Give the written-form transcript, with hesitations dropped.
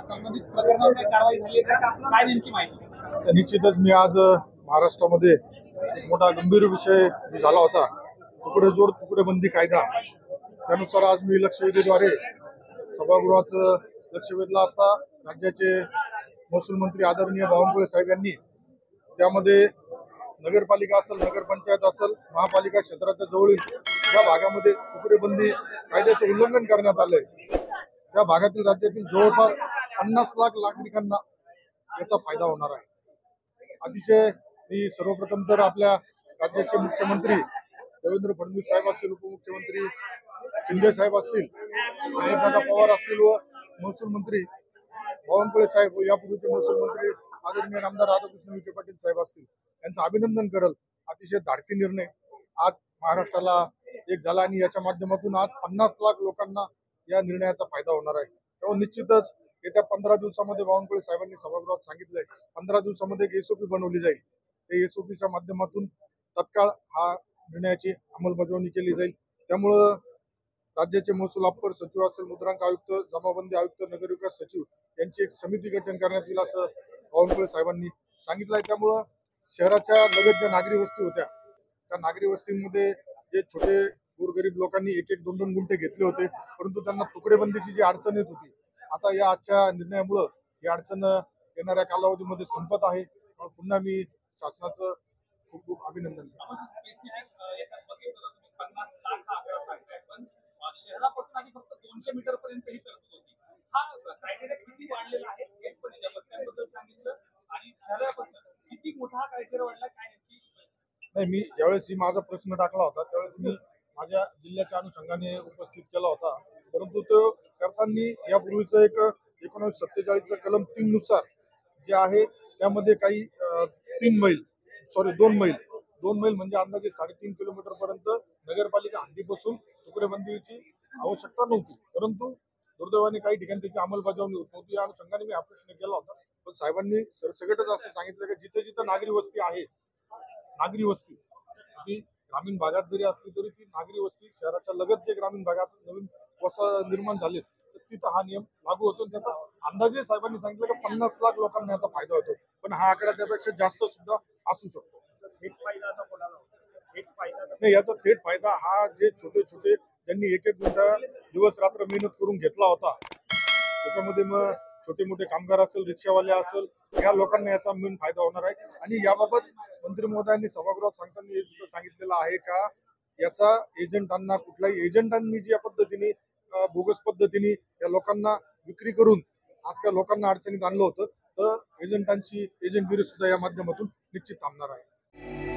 संबंधित प्रकरणावर काही कारवाई झाली आहे का? काय नेमकी माहिती? निश्चितच मी आज महाराष्ट्रामध्ये एक मोठा गंभीर विषय जो झाला होता, तुकडे जोड तुकडे बंदी कायदा, त्यानुसार आज मी लक्षवेधीद्वारे सभागृहाचं लक्ष वेधलं असता राज्याचे महसूल मंत्री आदरणीय बावनकुळे साहेब यांनी त्यामध्ये नगरपालिका असेल, नगरपंचायत असेल, महापालिका क्षेत्राच्या जवळील ज्या भागामध्ये तुकडे बंदी कायद्याचे उल्लंघन करण्यात आलंय त्या भागातील राज्यातील जवळपास 50 लाख नागरिकांना याचा फायदा होणार आहे। अतिशय मी सर्वप्रथम तर आपल्या राज्याचे मुख्यमंत्री देवेंद्र फडणवीस साहेब असतील, उपमुख्यमंत्री शिंदे साहेब असतील, अजितदादा पवार असतील व महसूल मंत्री बावनकुळे साहेब व यापूर्वीचे महसूल मंत्री आदरणीय आमदार राधाकृष्ण विखे पाटील साहेब असतील यांचं अभिनंदन करल। अतिशय धाडसी निर्णय आज महाराष्ट्राला एक झाला आणि याच्या माध्यमातून आज 50 लाख लोकांना या निर्णयाचा फायदा होणार आहे। तेव्हा निश्चितच येत्या 15 दिवसामध्ये बावनकुळे साहेबांनी सभागृहात सांगितलंय 15 दिवसामध्ये एक एसओपी बनवली जाईल। ते एसओपीच्या माध्यमातून तत्काळ हा निर्णयाची अंमलबजावणी केली जाईल। त्यामुळं राज्याचे महसूल अप्पर सचिव असेल, मुद्रांक आयुक्त, जमाबंदी आयुक्त, नगरविकास सचिव यांची एक समिती गठन करण्यात येईल असं बावनकुळे साहेबांनी सांगितलंय। त्यामुळं शहराच्या लगत ज्या नागरी वस्ती होत्या त्या नागरी वस्तीमध्ये जे छोटे गोरगरीब लोकांनी एक एक 2-2 गुंठे घेतले होते, परंतु त्यांना तुकडेबंदीची जी अडचण येत होती, आता या आजच्या निर्णयामुळं ही अडचण येणाऱ्या कालावधीमध्ये संपत आहे। पुन्हा मी शासनाचं खूप खूप अभिनंदन करतो। शहरापासून आणि फक्त 200 मीटर पर्यंत ही तरतूद होती। हा क्रायटेरिया किती वाढलेला आहे हे पण या बसण्याबद्दल सांगितलं आणि शहरापासून किती मोठा हा क्रायटेरिया वाढला काय नक्की? नाही, मी ज्यावेळेस ही माझा प्रश्न टाकला होता त्यावेळेस मी माझ्या जिल्ह्याच्या अनुषंगाने उपस्थित केला होता, परंतु तो करताना यापूर्वीचं एक 1947चं कलम 3 नुसार जे आहे त्यामध्ये काही 2 मैल म्हणजे अंदाजे 3.5 किलोमीटर पर्यंत नगरपालिका हद्दीपासून तुकडेबंदीची आवश्यकता नव्हती, परंतु दुर्दैवाने काही ठिकाणी त्याची अंमलबजावणी होत नव्हती। या अनुषंगाने मी हा प्रश्न केला होता, पण साहेबांनी सरसकटच असं सांगितलं की जिथे जिथे नागरी वस्ती आहे, नागरी वस्ती ती ग्रामीण भागात जरी असली तरी ती नागरी वस्ती शहराच्या लगत जे ग्रामीण भागात नवीन वसा निर्माण झाले तर तिथं हा नियम लागू होतो। त्याचा अंदाजे साहेबांनी सांगितलं की 50 लाख लोकांना याचा फायदा होतो, पण हा आकडा त्यापेक्षा जास्त सुद्धा असू शकतो। नाही, याचा थेट फायदा हा जे छोटे छोटे ज्यांनी एक एक गुंठा दिवस रात्र मेहनत करून घेतला होता, त्याच्यामध्ये मग छोटे मोठे कामगार असेल, रिक्षावाले असेल, या लोकांना याचा मेन फायदा होणार आहे। आणि याबाबत मंत्री महोदयांनी सभागृहात सांगताना हे सुद्धा सांगितलेलं आहे का याचा एजंटांना, कुठल्याही एजंटांनी ज्या पद्धतीने बोगस पद्धतीने या लोकांना विक्री करून आज त्या लोकांना अडचणीत आणलं होतं, तर एजंटांची एजंटगिरी सुद्धा या माध्यमातून निश्चित थांबणार आहे।